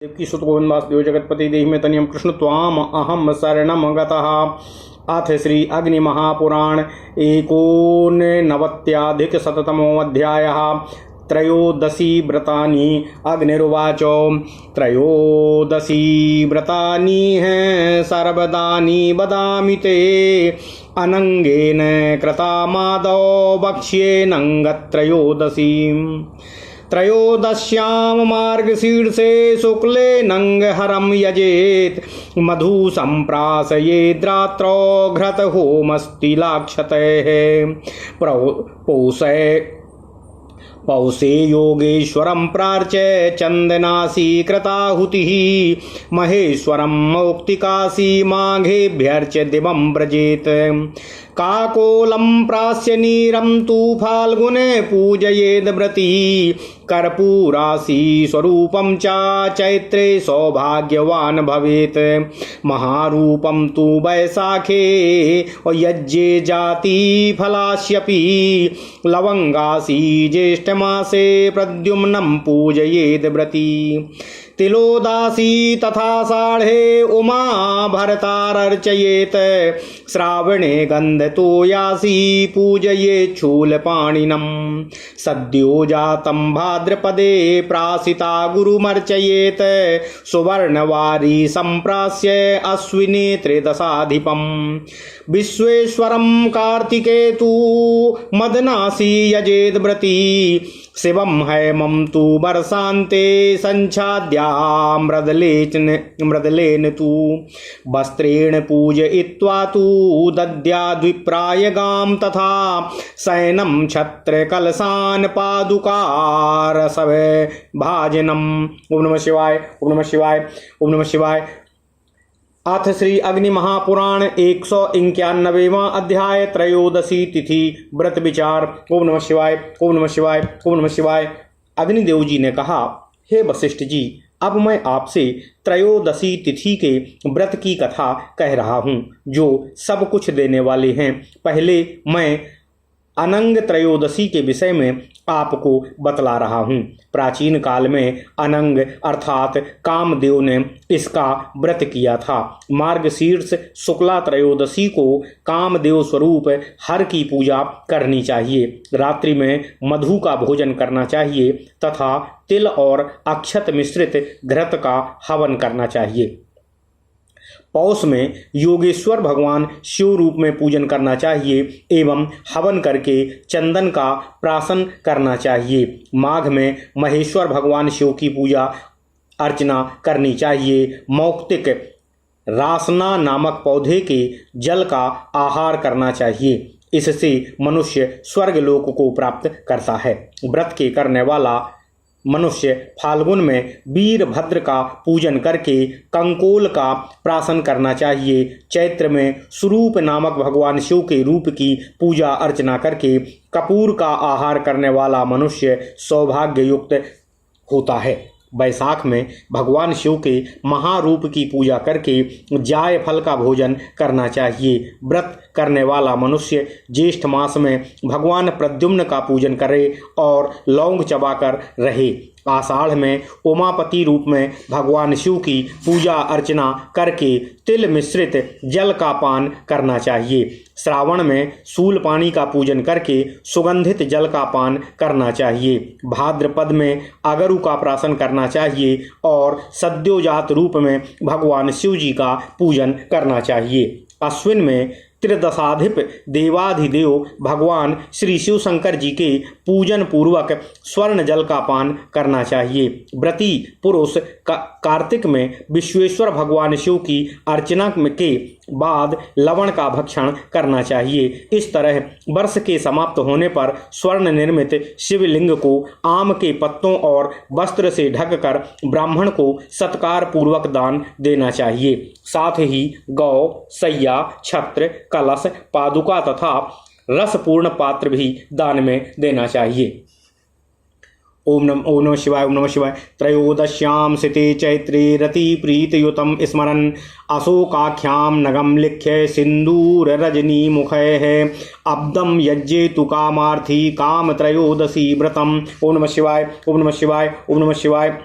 देवकी सुत गोविंद वासुदेव जगतपति देहि में तनियम कृष्ण त्वाम अहम शरणम गतः। अथ श्री अग्नि महापुराण एकोननवत्याधिक शततमोऽध्यायः। त्रयोदशी व्रतानि। अग्निरुवाच त्रयोदशी व्रतानि हैं सर्वदानि वदामि ते अनंगेन कृतामादौ वक्ष्येऽनङ्गत्रयोदशी। त्रयोदश्यां मार्गशीर्षे शुक्ले नंगहरं यजेत मधु संप्रासयेद्रात्रौ घृत होमस्तिलाक्षतैः पौषे योगेश्वरं प्रार्च्य चंदनासी कृताहुतिः महेश्वरं मौक्तिकासी माघेभ्यर्च्य दिवं व्रजेत। काकोलं प्रास्य नीरं तु फाल्गुने पूजयेद व्रती कर्पूरासी स्वरूपं च चैत्रे सौभाग्यवान् भवेत्। महारूपं तु वैशाखे यज्ञे जाति फलास्यपि लवंगासी ज्येष्ठमासे प्रद्युम्नं पूजयेद व्रती। तिलोदासी तथा साढ़े उमा भरतारर्चयेत श्रावणे गंधतोयासी पूजयेत् शूलपाणिनं। सद्यो जातं भाद्रपदे प्रासिता गुरुमर्चयेत सुवर्णवारी संप्रास्य अश्विने त्रिदशाधिपम्। विश्वेश्वरं कार्तिके तु मदनासी यजेद व्रती शिवं हैमं तु वर्षान्ते संच्छाद्या मृदलेन तु वस्त्रेण पूजयित्वा तु दद्याद्विप्राय गां तथा शयनं छत्रकलशान् पादुकारसव भाजनम्। ओम नमः शिवाय ओम नमः शिवाय ओम नमः शिवाय। अथ श्री अग्नि महापुराण 191वां अध्याय त्रयोदशी तिथि व्रत विचार। ओम नमः शिवाय ओम नमः शिवाय ओम नमः शिवाय। अग्निदेव जी ने कहा, हे वशिष्ठ जी, अब मैं आपसे त्रयोदशी तिथि के व्रत की कथा कह रहा हूँ जो सब कुछ देने वाले हैं। पहले मैं अनंग त्रयोदशी के विषय में आपको बतला रहा हूँ। प्राचीन काल में अनंग अर्थात कामदेव ने इसका व्रत किया था। मार्गशीर्ष शुक्ला त्रयोदशी को कामदेव स्वरूप हर की पूजा करनी चाहिए। रात्रि में मधु का भोजन करना चाहिए तथा तिल और अक्षत मिश्रित घृत का हवन करना चाहिए। पौष में योगेश्वर भगवान शिव रूप में पूजन करना चाहिए एवं हवन करके चंदन का प्राशन करना चाहिए। माघ में महेश्वर भगवान शिव की पूजा अर्चना करनी चाहिए। मौक्तिक रासना नामक पौधे के जल का आहार करना चाहिए। इससे मनुष्य स्वर्गलोक को प्राप्त करता है। व्रत के करने वाला मनुष्य फाल्गुन में वीरभद्र का पूजन करके कंकोल का प्राशन करना चाहिए। चैत्र में स्वरूप नामक भगवान शिव के रूप की पूजा अर्चना करके कपूर का आहार करने वाला मनुष्य सौभाग्य युक्त होता है। वैशाख में भगवान शिव के महारूप की पूजा करके जायफल का भोजन करना चाहिए। व्रत करने वाला मनुष्य ज्येष्ठ मास में भगवान प्रद्युम्न का पूजन करे और लौंग चबाकर रहे। आषाढ़ में उमापति रूप में भगवान शिव की पूजा अर्चना करके तिल मिश्रित जल का पान करना चाहिए। श्रावण में शूल पानी का पूजन करके सुगंधित जल का पान करना चाहिए। भाद्रपद में अगरु का प्राशन करना चाहिए और सद्योजात रूप में भगवान शिव जी का पूजन करना चाहिए। अश्विन में त्रिदशाधिप देवाधिदेव भगवान श्री शिव शंकर जी के पूजन पूर्वक स्वर्ण जल का पान करना चाहिए। व्रती पुरुष कार्तिक में विश्वेश्वर भगवान शिव की अर्चना के बाद लवण का भक्षण करना चाहिए। इस तरह वर्ष के समाप्त होने पर स्वर्ण निर्मित शिवलिंग को आम के पत्तों और वस्त्र से ढककर ब्राह्मण को सत्कार पूर्वक दान देना चाहिए। साथ ही गौ, सैया, छत्र, कलश, पादुका तथा रसपूर्ण पात्र भी दान में देना चाहिए। ओम नमः शिवाय ओम नमः शिवाय। त्रयोदश्यां सिते चैत्रे रति प्रीतयुतं स्मरन् अशोकाख्यां नगम लिख्य सिंदूर रजनी मुखैः अब्दम यज्ञे तु कामार्थी काम त्रयोदशी व्रतम्। ओम नमः शिवाय ओम नमः शिवाय ओम नमः शिवाय।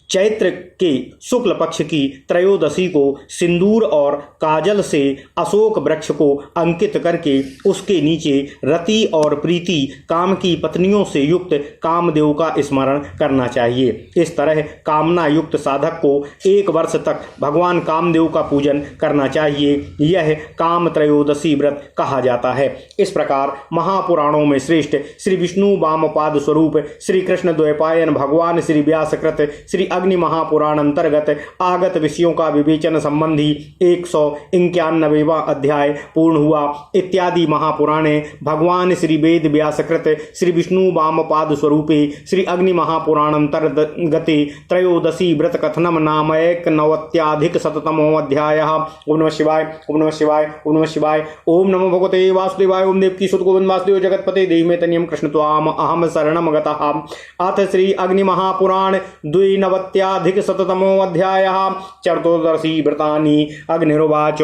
चैत्र के शुक्ल पक्ष की त्रयोदशी को सिंदूर और काजल से अशोक वृक्ष को अंकित करके उसके नीचे रति और प्रीति काम की पत्नियों से युक्त कामदेव का स्मरण करना चाहिए। इस तरह कामना युक्त साधक को 1 वर्ष तक भगवान कामदेव का पूजन करना चाहिए। यह काम त्रयोदशी व्रत कहा जाता है। इस प्रकार महापुराणों में श्रेष्ठ श्री विष्णु वामपाद स्वरूप श्री कृष्ण द्वैपायन भगवान श्री व्यासकृत श्री अग्नि महापुराण अंतर्गत आगत विषयों का विवेचन संबंधी 191वां अध्याय पूर्ण हुआ। इत्यादि महापुराणे भगवान श्री वेद व्यासकृत श्री विष्णु वामपाद स्वरूपे श्री अग्नि महापुराण अंतर्गते त्रयोदशी व्रत कथनम नामक 90 अध्यायः। ओम नमः शिवाय, ओम नमः शिवाय, ओम नमः शिवाय। ओम नमो भगवते वासुदेवाय। ओम देवकी सुत गोविंद वासुदेव जगतपते देहि मे तनियम कृष्ण त्वाम अहम शरणम गतः। अथ श्री अग्नि महापुराण 92 अध्यायः। चतुर्दशी व्रतानि। अग्निरुवाच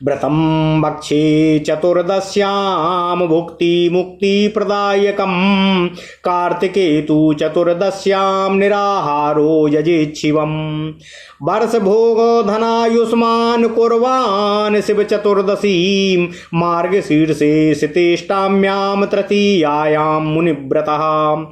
व्रतं भक्षे चतुर्दश्यां भुक्ति मुक्ति प्रदायकं कार्तिके तु चतुर्दश्यां निराहारो यजेत् शिवम् वर्ष भोग धनायुष्मान कुर्वान् शिव चतुर्दशीं मार्गशीर्षे शितेष्टाम्यां तृतीयायां मुनिव्रतः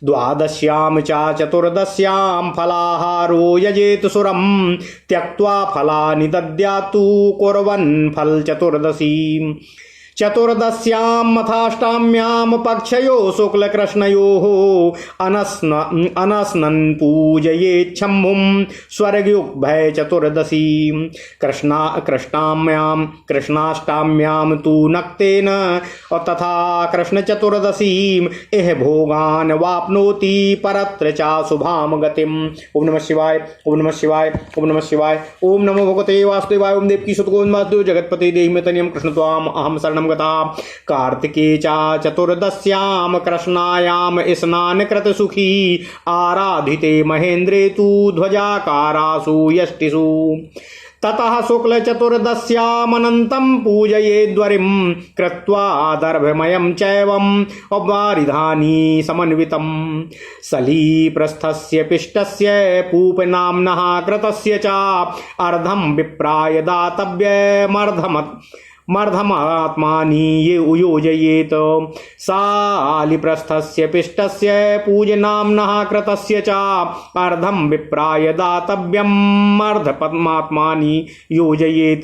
द्वादश्यां च चतुर्दश्यां फलाहारो यजेत सुरं त्यक्त्वा फलानि दद्यातु कुर्वन् फल चतुर्दशीं चतुर्दश्यां मथाष्टाम्यां पक्षयो शुक्लकृष्णयोः अनस्नन् पूजयेत् शम्भुं स्वर्गयुग्भय चतुर्दशीं कृष्णाष्टाम्यां तु नक्तेन तथा कृष्ण चतुर्दशीं इह भोगान् वाप्नोति परत्र च शुभां गतिम्। ओम नमः शिवाय, ओम नमः शिवाय, ओम नमः शिवाय। ओम नमो भगवते वासुदेवाय। ओम देवकी सुत गोविंद वासुदेव जगतपते देहि मे तनियं कृष्ण त्वाम अहम शरणं कार्तिके च चतुर्दश्यां कृष्णायां स्नान कृत सुखी आराधिते महेन्द्रे तु ध्वजाकारासु यष्टिषु ततः शुक्ल चतुर्दश्यामनन्तं पूजयेद्वरिं कृत्वा दर्भमयं चैवं वारिधानि समन्वितं सलीप्रस्थस्य पिष्टस्य पूपनाम्नः कृतस्य च अर्धं विप्राय दातव्यमर्धमात्मानि ये योजयेत सालिप्रस्थस्य पिष्टस्य पूजनाम्नः कृतस्य च अर्धं विप्राय दातव्यमर्धमात्मानि योजयेत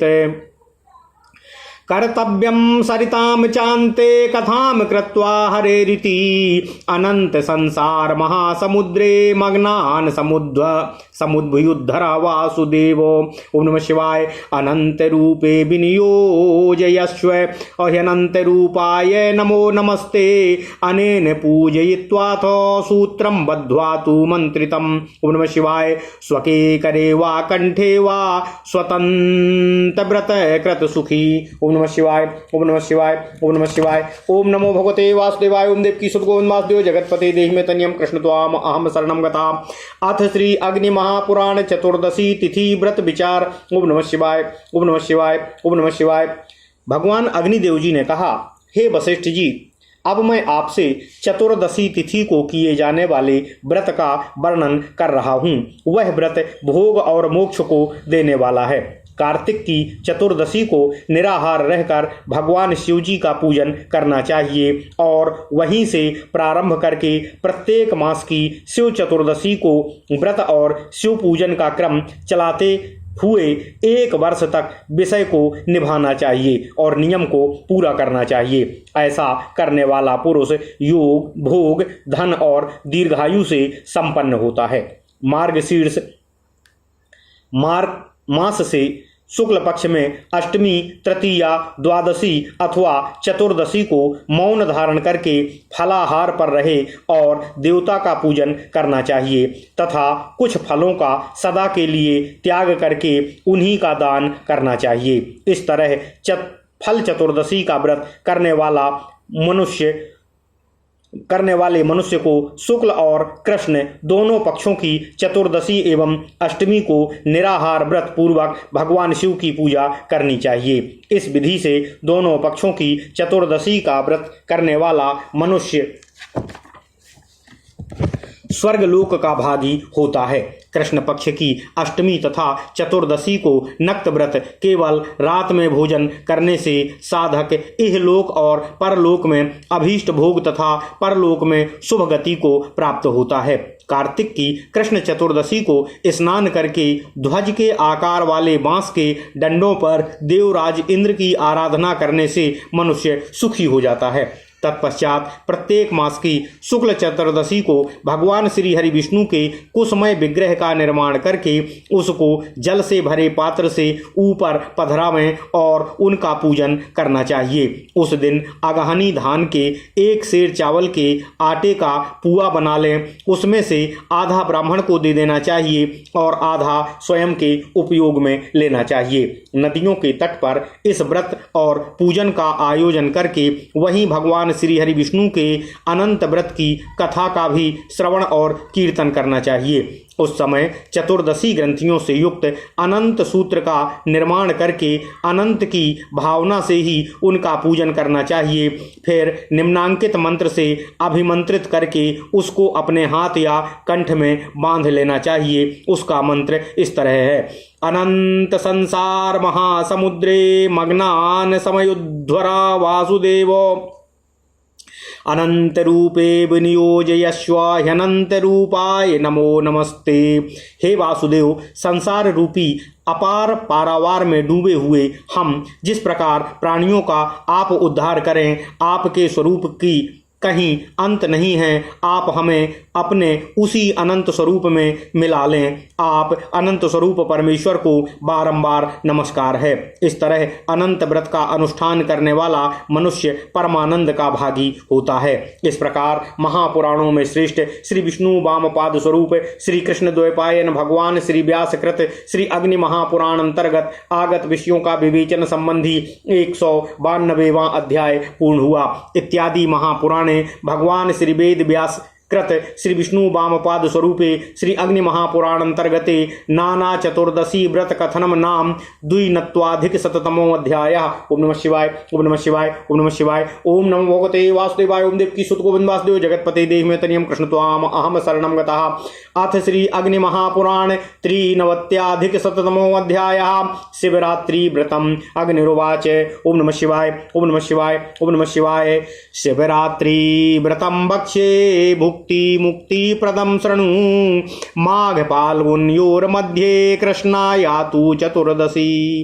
कर्तव्यं सरितां चान्ते कथां कृत्वा हरेरिति अनंत संसार महासमुद्रे मग्नान् समुद्भुयुद्धर वासुदेव। ओम नमः शिवाय। अनंत रूपे विनियोजयस्व अह्यनंत रूपाय नमो नमस्ते अनेन पूजयित्वाथ सूत्रं बद्ध्वा तु मंत्रितम्। ओम नमः शिवाय। स्वके करे वा कंठे वा स्वतंत्र व्रत कृत सुखी। ओम नमः शिवाय, ओम नमः शिवाय, ओम नमः शिवाय। ओम नमो भगवते वासुदेवाय। ओम देवकी सुत गोविंद वासुदेव जगतपते देहि मे तनियं कृष्ण त्वाम अहम शरणं गता। अथ श्री अग्नि महापुराण चतुर्दशी तिथि व्रत विचार। ओम नमः शिवाय, ओम नमः शिवाय, ओम नमः शिवाय। भगवान अग्निदेव जी ने कहा, हे वशिष्ठ जी, अब मैं आपसे चतुर्दशी तिथि को किए जाने वाले व्रत का वर्णन कर रहा हूँ। वह व्रत भोग और मोक्ष को देने वाला है। कार्तिक की चतुर्दशी को निराहार रहकर भगवान शिव जी का पूजन करना चाहिए और वहीं से प्रारंभ करके प्रत्येक मास की शिव चतुर्दशी को व्रत और शिव पूजन का क्रम चलाते हुए 1 वर्ष तक विषय को निभाना चाहिए और नियम को पूरा करना चाहिए। ऐसा करने वाला पुरुष योग, भोग, धन और दीर्घायु से संपन्न होता है। मार्गशीर्ष मास से शुक्ल पक्ष में अष्टमी, तृतीया, द्वादशी अथवा चतुर्दशी को मौन धारण करके फलाहार पर रहे और देवता का पूजन करना चाहिए तथा कुछ फलों का सदा के लिए त्याग करके उन्हीं का दान करना चाहिए। इस तरह फल चतुर्दशी का व्रत करने वाले मनुष्य को शुक्ल और कृष्ण दोनों पक्षों की चतुर्दशी एवं अष्टमी को निराहार व्रत पूर्वक भगवान शिव की पूजा करनी चाहिए। इस विधि से दोनों पक्षों की चतुर्दशी का व्रत करने वाला मनुष्य स्वर्गलोक का भागी होता है। कृष्ण पक्ष की अष्टमी तथा चतुर्दशी को नक्त व्रत केवल रात में भोजन करने से साधक इहलोक और परलोक में अभीष्ट भोग तथा परलोक में शुभ गति को प्राप्त होता है। कार्तिक की कृष्ण चतुर्दशी को स्नान करके ध्वज के आकार वाले बांस के डंडों पर देवराज इंद्र की आराधना करने से मनुष्य सुखी हो जाता है। तत्पश्चात प्रत्येक मास की शुक्ल चतुर्दशी को भगवान श्री हरि विष्णु के कुसमय विग्रह का निर्माण करके उसको जल से भरे पात्र से ऊपर पधरावें और उनका पूजन करना चाहिए। उस दिन अगहनी धान के 1 सेर चावल के आटे का पुआ बना लें। उसमें से आधा ब्राह्मण को दे देना चाहिए और आधा स्वयं के उपयोग में लेना चाहिए। नदियों के तट पर इस व्रत और पूजन का आयोजन करके वहीं भगवान श्री हरि विष्णु के अनंत व्रत की कथा का भी श्रवण और कीर्तन करना चाहिए। उस समय चतुर्दशी ग्रंथियों से युक्त अनंत सूत्र का निर्माण करके अनंत की भावना से ही उनका पूजन करना चाहिए। फिर निम्नांकित मंत्र से अभिमंत्रित करके उसको अपने हाथ या कंठ में बांध लेना चाहिए। उसका मंत्र इस तरह है: अनंत संसार महासमुद्रे मग्नान समयुध्वरा वासुदेव अनंत रूपे विनियोजयस्व ह्यनंत रूपाय नमो नमस्ते। हे वासुदेव, संसार रूपी अपार पारावार में डूबे हुए हम जिस प्रकार प्राणियों का आप उद्धार करें, आपके स्वरूप की कहीं अंत नहीं है। आप हमें अपने उसी अनंत स्वरूप में मिला लें। आप अनंत स्वरूप परमेश्वर को बारंबार नमस्कार है। इस तरह अनंत व्रत का अनुष्ठान करने वाला मनुष्य परमानंद का भागी होता है। इस प्रकार महापुराणों में श्रेष्ठ श्री विष्णु वामपाद स्वरूप श्री कृष्ण द्वैपायन भगवान श्री व्यास कृत श्री अग्नि महापुराण अंतर्गत आगत विषयों का विवेचन संबंधी 192वां अध्याय पूर्ण हुआ। इत्यादि महापुराणे भगवान श्री वेद व्यास कृत श्री विष्णु वामपाद स्वरूपे श्री अग्नि महापुराण अंतर्गते नाना चतुर्दशी व्रत कथनम नाम द्विनत्वाधिक शततमो अध्याय। ओम नमः शिवाय, ओम नमः शिवाय, ओम नमः शिवाय। ओम नमो भगवते वासुदेवाय। ओम देव की सुत गोविंद वासुदेव जगतपते देहि में तनियम कृष्ण त्वाम अहम शरणम गतः। अथ श्री अग्नि महापुराण 93 शततमो अध्याय। शिवरात्रि व्रतम। अग्निरुवाच ओम नमः शिवाय, ओम नमः शिवाय, ओम नमः शिवाय। शिवरात्रि व्रतम भक्ष्ये मुक्ति मुक्ति प्रदम शृणु माघ फाल्गुन्योर्मध्ये कृष्णायातु चतुर्दशी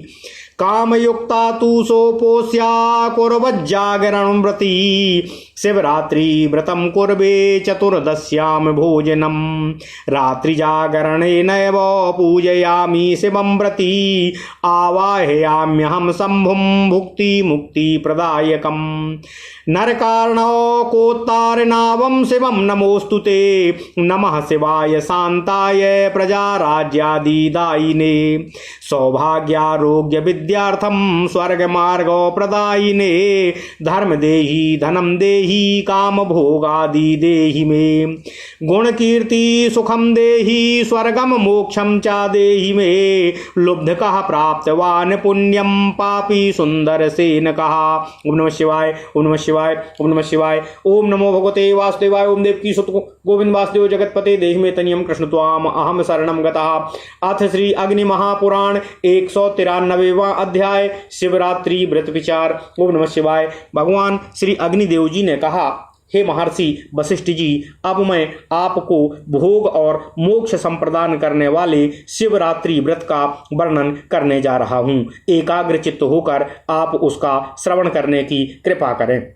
कामयुक्ता तु सोपोष्या कुर्वज्जागरणं व्रती शिवरात्रि व्रतं कुर्वे चतुर्दश्यां भोजनं रात्रि जागरणेन एव पूजयामि शिवं व्रती आवाहयाम्यहं शम्भुं भुक्ति मुक्ति प्रदायकं नरकार्णवकोत्तारणावं शिवं नमोस्तुते नमः शिवाय शान्ताय प्रजाराज्यादिदायिने सौभाग्यारोग्य विद्यार्थं स्वर्गमार्ग प्रदायिने धर्म देहि धनं देहि काम भोगादि देहि मे गुण कीर्ति सुखम देहि स्वर्गम मोक्षम चा देहि मे लुब्धकः प्राप्तवान पुण्यम पापी सुंदर सेन कहा। ओम नमः शिवाय, ओम नमः शिवाय, ओम नमः शिवाय। ओम नमो भगवते वासुदेवाय। ओम देव की सुत गोविंद वासुदेव जगतपते देहि में तनियम कृष्ण त्वाम अहम शरणम गतः। अथ श्री अग्नि महापुराण 193वां अध्याय। शिवरात्रि व्रत विचार। ओम नमः शिवाय। भगवान श्री अग्निदेव जी ने कहा, हे महर्षि वशिष्ठ जी, अब मैं आपको भोग और मोक्ष संप्रदान करने वाले शिवरात्रि व्रत का वर्णन करने जा रहा हूँ। एकाग्र चित्त होकर आप उसका श्रवण करने की कृपा करें।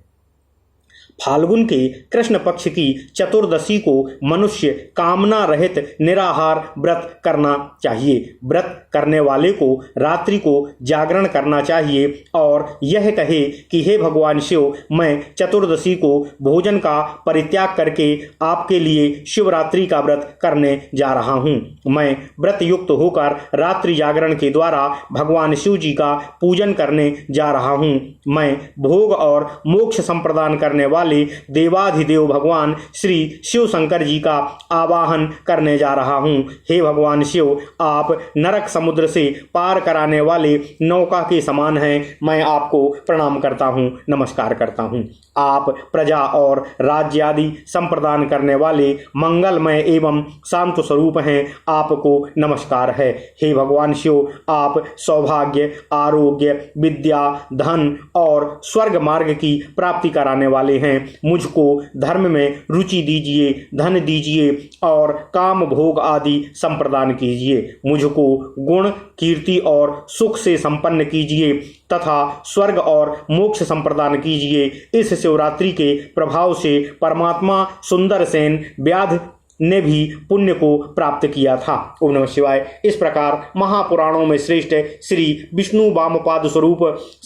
फाल्गुन के कृष्ण पक्ष की चतुर्दशी को मनुष्य कामना रहित निराहार व्रत करना चाहिए। व्रत करने वाले को रात्रि को जागरण करना चाहिए और यह कहे कि हे भगवान शिव, मैं चतुर्दशी को भोजन का परित्याग करके आपके लिए शिवरात्रि का व्रत करने जा रहा हूँ। मैं व्रत युक्त होकर रात्रि जागरण के द्वारा भगवान शिव जी का पूजन करने जा रहा हूँ। मैं भोग और मोक्ष संप्रदान करने वाले वाले देवाधिदेव भगवान श्री शिव शंकर जी का आवाहन करने जा रहा हूँ। हे भगवान शिव, आप नरक समुद्र से पार कराने वाले नौका के समान हैं। मैं आपको प्रणाम करता हूँ, नमस्कार करता हूँ। आप प्रजा और राज्य आदि संप्रदान करने वाले मंगलमय एवं शांत स्वरूप हैं। आपको नमस्कार है। हे भगवान शिव, आप सौभाग्य, आरोग्य, विद्या, धन और स्वर्ग मार्ग की प्राप्ति कराने वाले हैं। मुझको धर्म में रुचि दीजिए, धन दीजिए और काम भोग आदि संप्रदान कीजिए। मुझको गुण, कीर्ति और सुख से संपन्न कीजिए तथा स्वर्ग और मोक्ष संप्रदान कीजिए। इस शिवरात्रि के प्रभाव से परमात्मा सुंदर सेन व्याध ने भी पुण्य को प्राप्त किया था। ओम नमः शिवाय। इस प्रकार महापुराणों में श्रेष्ठ श्री विष्णु वामपाद स्वरूप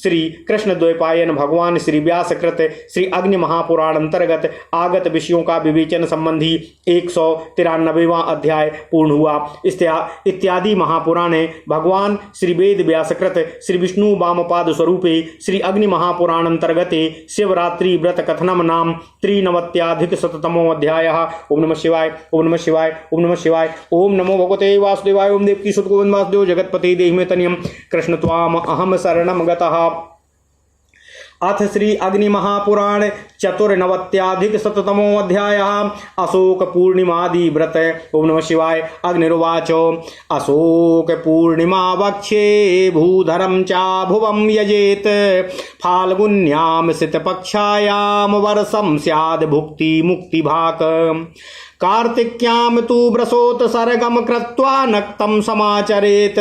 श्री कृष्ण द्वैपायन भगवान श्री व्यासकृत श्री अग्नि महापुराण अंतर्गत आगत विषयों का विवेचन संबंधी 193वां अध्याय पूर्ण हुआ। इत्यादि महापुराणे भगवान श्री वेद व्यासकृत श्री विष्णु वामपाद स्वरूपे श्री अग्नि महापुराण अंतर्गत शिवरात्रि व्रत कथनम नाम 93 अध्याय। ओम नमः शिवाय। ओम नमः शिवाय। ओम नमः शिवाय। ओम नमो भगवते वासुदेवाय। ओम देवकी सुत गोविंद वासुदेव जगतपति देहि मे तनियम कृष्ण त्वाम अहम शरणम गतः। अथ श्री अग्नि महापुराण 94 अध्याय। अशोक पूर्णिमादि व्रत। ओम नमः शिवाय। अग्निरुवाच अशोक पूर्णिमा वक्षे भूधरम चा भुवं यजेत फाल्गुन्याम शीतपक्षायाम वर्षम स्याद भुक्ति मुक्ति भाक कार्तिक्याम तु व्रसोत सर्गम कृत्वा नक्तं समाचरेत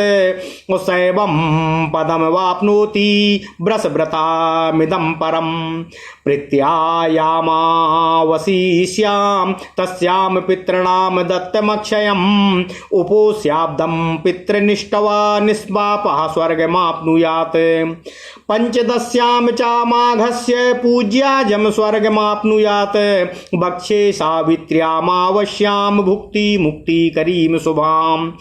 शैवं पदम वाप्नोति व्रसव्रतामिदं परम प्रीत्यायामावशिष्यां तस्यां पितॄणां दत्तमक्षयम् उपोस्याब्दं पितृनिष्ठवा निष्पापः स्वर्गमाप्नुयात् पंचदश्यां च माघस्य पूज्याजं स्वर्गमाप्नुयात् भक्षे सावित्र्यामावश्यां भुक्ति मुक्ति करीम शुभाम्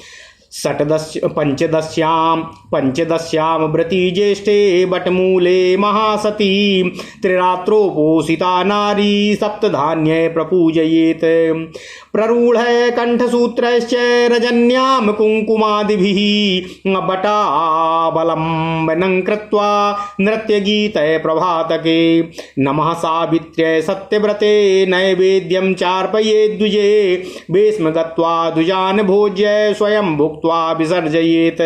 पंचदश्यां व्रती ज्येष्ठे बटमूले महासती त्रिरात्रोपोषिता नारी सप्तधान्ये प्रपूजयेत प्ररूढ़ कंठसूत्रश्च रजन्यां कुंकुमादिभिः बटावलम्बनं कृत्वा नृत्यगीते प्रभातके नमः सावित्र्यै सत्यव्रते नैवेद्यं चार्पयेत् द्विजे भीष्म गत्वा द्विजान् भोज्य स्वयं भुक्त्वा विसर्जयेत्।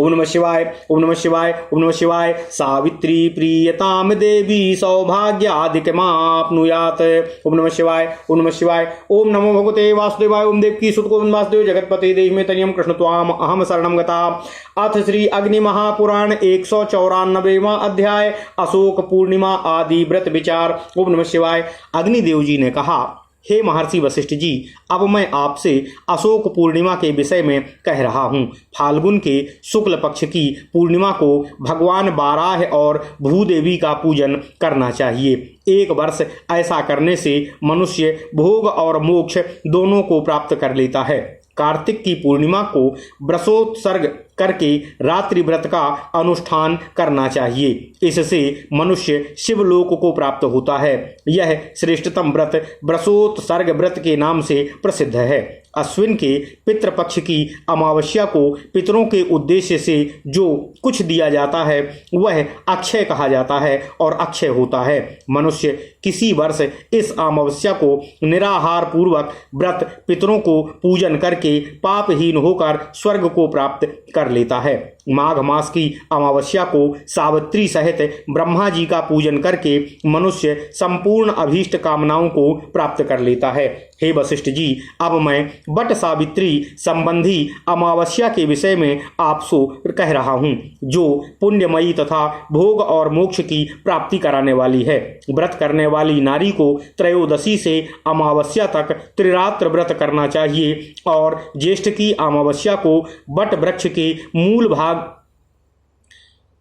ओम नमः शिवाय। ओम नमः शिवाय। ओम नमः शिवाय। सावित्री प्रियताम देवी सौभाग्यादिकमाप्नुयात्। ओम नमः शिवाय। ओम नमः शिवाय। ओम नमो भगवते वासुदेवाय। ओम देवकी सुत गोविंद वासुदेव जगतपते देहि मे तनियम कृष्ण त्वाम अहम शरणम गता। अथ श्री अग्नि महापुराण 194वां अध्याय अशोक पूर्णिमा आदि व्रत विचार। ओम नमः शिवाय। अग्निदेव जी ने कहा, हे महर्षि वशिष्ठ जी, अब मैं आपसे अशोक पूर्णिमा के विषय में कह रहा हूँ। फाल्गुन के शुक्ल पक्ष की पूर्णिमा को भगवान बाराह और भूदेवी का पूजन करना चाहिए। एक वर्ष ऐसा करने से मनुष्य भोग और मोक्ष दोनों को प्राप्त कर लेता है। कार्तिक की पूर्णिमा को व्रसोत्सर्ग करके रात्रि व्रत का अनुष्ठान करना चाहिए। इससे मनुष्य शिवलोक को प्राप्त होता है। यह श्रेष्ठतम व्रत व्रसोत्सर्ग व्रत के नाम से प्रसिद्ध है। अश्विन के पितृपक्ष की अमावस्या को पितरों के उद्देश्य से जो कुछ दिया जाता है वह अक्षय कहा जाता है और अक्षय होता है। मनुष्य किसी वर्ष इस अमावस्या को निराहार पूर्वक व्रत पितरों को पूजन करके पापहीन होकर स्वर्ग को प्राप्त कर लेता है। माघ मास की अमावस्या को सावित्री सहित ब्रह्मा जी का पूजन करके मनुष्य संपूर्ण अभीष्ट कामनाओं को प्राप्त कर लेता है। हे वशिष्ठ जी, अब मैं बट सावित्री संबंधी अमावस्या के विषय में आपसे कह रहा हूँ, जो पुण्यमयी तथा भोग और मोक्ष की प्राप्ति कराने वाली है। व्रत करने वाली नारी को त्रयोदशी से अमावस्या तक त्रिरात्र व्रत करना चाहिए और ज्येष्ठ की अमावस्या को बट वृक्ष के मूल भाग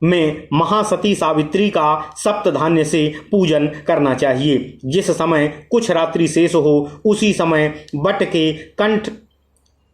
में महासती सावित्री का सप्तधान्य से पूजन करना चाहिए। जिस समय कुछ रात्रि शेष हो उसी समय बट के कंठ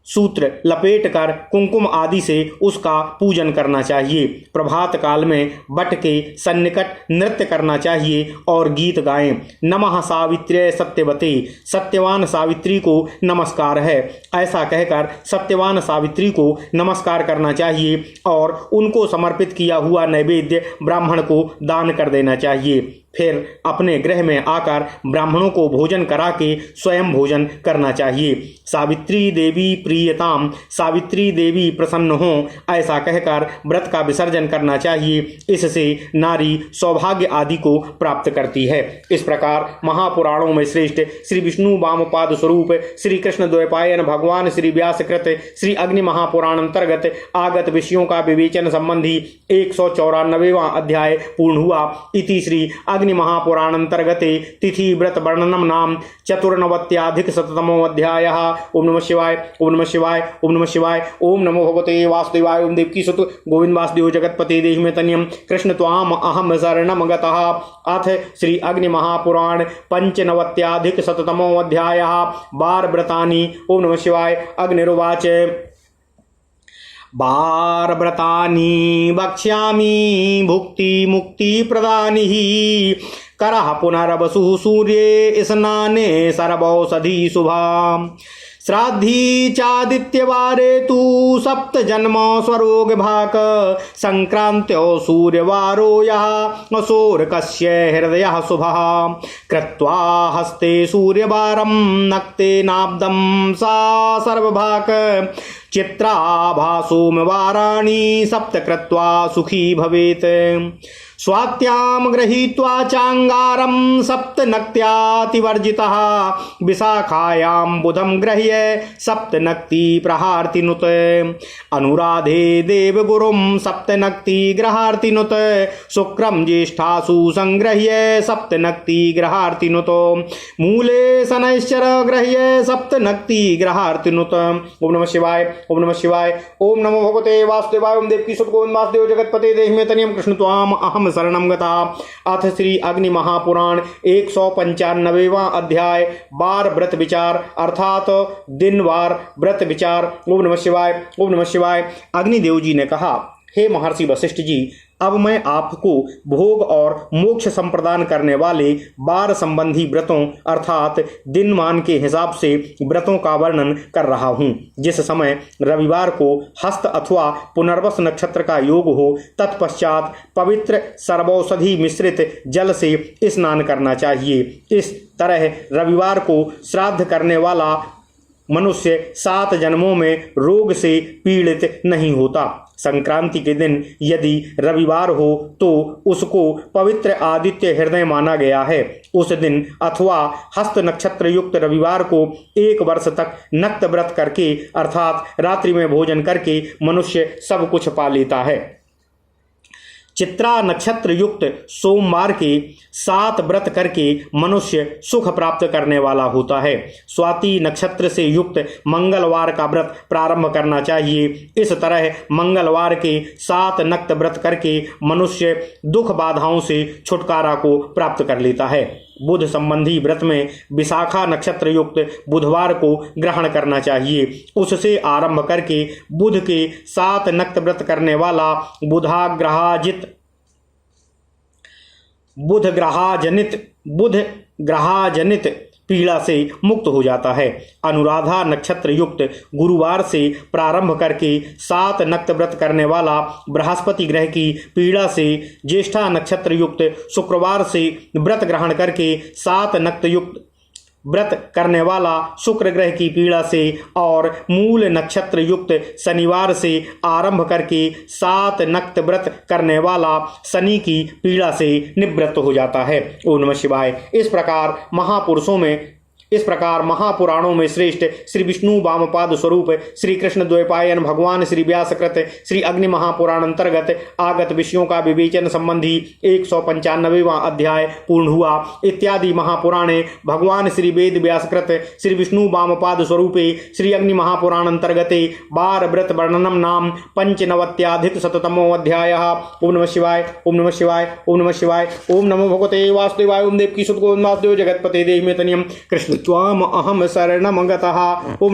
सूत्र लपेटकर कुंकुम आदि से उसका पूजन करना चाहिए। प्रभात काल में बट के सन्निकट नृत्य करना चाहिए और गीत गाएं। नमः सावित्र्यै सत्यवते, सत्यवान सावित्री को नमस्कार है, ऐसा कहकर सत्यवान सावित्री को नमस्कार करना चाहिए और उनको समर्पित किया हुआ नैवेद्य ब्राह्मण को दान कर देना चाहिए। फिर अपने गृह में आकर ब्राह्मणों को भोजन करा के स्वयं भोजन करना चाहिए। सावित्री देवी प्रियताम, सावित्री देवी प्रसन्न हो, ऐसा कहकर व्रत का विसर्जन करना चाहिए। इससे नारी सौभाग्य आदि को प्राप्त करती है। इस प्रकार महापुराणों में श्रेष्ठ श्री विष्णु वामपाद स्वरूप श्री कृष्ण द्वैपायन भगवान श्री व्यासकृत श्री अग्नि महापुराण अंतर्गत आगत विषयों का विवेचन संबंधी 194वां अध्याय पूर्ण हुआ। इति श्री अग्नि महापुराण अंतर्गते तिथि व्रत वर्णनम नाम 94 अध्यायः। ओम नमः शिवाय, ओम नमः शिवाय, ओम नमः शिवाय। ओम नमो भगवते वासुदेवाय। ओम देवकी सुत गोविंद वासुदेव जगतपते देहि में तनियम कृष्ण त्वाम अहम शरणम गतः। अथ श्री अग्नि महापुराण 95 अध्यायः। 12 व्रतानि। ओम नमः शिवाय। अग्निरुवाच बारव्रतानि वक्ष्यामि भुक्ति मुक्ति प्रदानि करः पुनर्वसु सूर्ये स्नाने सर्वौषधि शुभा श्राद्धि चादित्यवारे तु सप्त जन्म स्वरोग भाक संक्रांत्यो सूर्यवारो यः सोरकस्य हृदयः शुभः कृत्वा हस्ते सूर्यवारं नक्ते नाब्दं सा सर्वभाक चित्राभासोमवाराणि सप्त कृत्वा सुखी भवेत् स्वात्यां गृहीत्वा चांगारं सप्तनक्त्यातिवर्जितः विशाखायां बुधं गृह्य सप्तनक्ति प्रहार्तिनुत अनुराधे देवगुरुं सप्तनक्ति ग्रहार्तिनुत शुक्रं ज्येष्ठासु संगृह्य सप्तनक्ति ग्रहार्तिनुत मूले शनैश्चर गृह्य सप्तनक्ति ग्रहार्तिनुत। ओम नमः शिवाय, ओम नमः शिवाय। ओम नमो भगवते वासुदेवाय। ओम देवकी सुत गोविंद वासुदेव जगतपते देहि में तनियम कृष्ण त्वाम अहम शरणम गतः। अथ श्री अग्नि महापुराण 195वां अध्याय। 12 व्रत विचार अर्थात दिनवार व्रत विचार। ओम नमः शिवाय, ओम नमः शिवाय। अग्निदेव जी ने कहा, हे महर्षि वशिष्ठ जी, अब मैं आपको भोग और मोक्ष संप्रदान करने वाले 12 संबंधी व्रतों अर्थात दिनमान के हिसाब से व्रतों का वर्णन कर रहा हूँ। जिस समय रविवार को हस्त अथवा पुनर्वस नक्षत्र का योग हो तत्पश्चात पवित्र सर्वौषधि मिश्रित जल से स्नान करना चाहिए। इस तरह रविवार को श्राद्ध करने वाला मनुष्य 7 जन्मों में रोग से पीड़ित नहीं होता। संक्रांति के दिन यदि रविवार हो तो उसको पवित्र आदित्य हृदय माना गया है। उस दिन अथवा हस्त नक्षत्र युक्त रविवार को 1 वर्ष तक नक्त व्रत करके अर्थात रात्रि में भोजन करके मनुष्य सब कुछ पा लेता है। चित्रा नक्षत्र युक्त सोमवार के 7 व्रत करके मनुष्य सुख प्राप्त करने वाला होता है। स्वाति नक्षत्र से युक्त मंगलवार का व्रत प्रारंभ करना चाहिए। इस तरह मंगलवार के 7 नक्त व्रत करके मनुष्य दुख बाधाओं से छुटकारा को प्राप्त कर लेता है। बुध संबंधी व्रत में विशाखा नक्षत्र युक्त बुधवार को ग्रहण करना चाहिए। उससे आरंभ करके बुध के 7 नक्त व्रत करने वाला बुध ग्रहाजनित पीड़ा से मुक्त हो जाता है। अनुराधा नक्षत्र युक्त गुरुवार से प्रारंभ करके 7 नक्त व्रत करने वाला बृहस्पति ग्रह की पीड़ा से, ज्येष्ठा नक्षत्र युक्त शुक्रवार से व्रत ग्रहण करके 7 नक्त युक्त व्रत करने वाला शुक्र ग्रह की पीड़ा से और मूल नक्षत्र युक्त शनिवार से आरंभ करके 7 नक्त व्रत करने वाला शनि की पीड़ा से निवृत्त हो जाता है। ओम नमः शिवाय। इस प्रकार महापुराणों में श्रेष्ठ श्री विष्णु वामपाद स्वरूप श्री कृष्ण द्वैपायन भगवान श्री व्यासकृत श्री अग्नि महापुराण अंतर्गत आगत विषयों का विवेचन संबंधी 195वां अध्याय पूर्ण हुआ। इत्यादि महापुराणे भगवान श्री वेद व्यासकृत श्री विष्णु वामपाद स्वरूपे श्री अग्नि महापुराण अंतर्गते 12 व्रत वर्णनम नाम 95 अध्यायः। ओम नमः शिवाय, ओम नमः शिवाय, ओम नमः शिवाय। ओम नमो भगवते वासुदेवाय। ओम देवकी सुत गोविंद वासुदेव जगतपते देहि में तनियम कृष्ण त्वाम अहम शरणम गतः।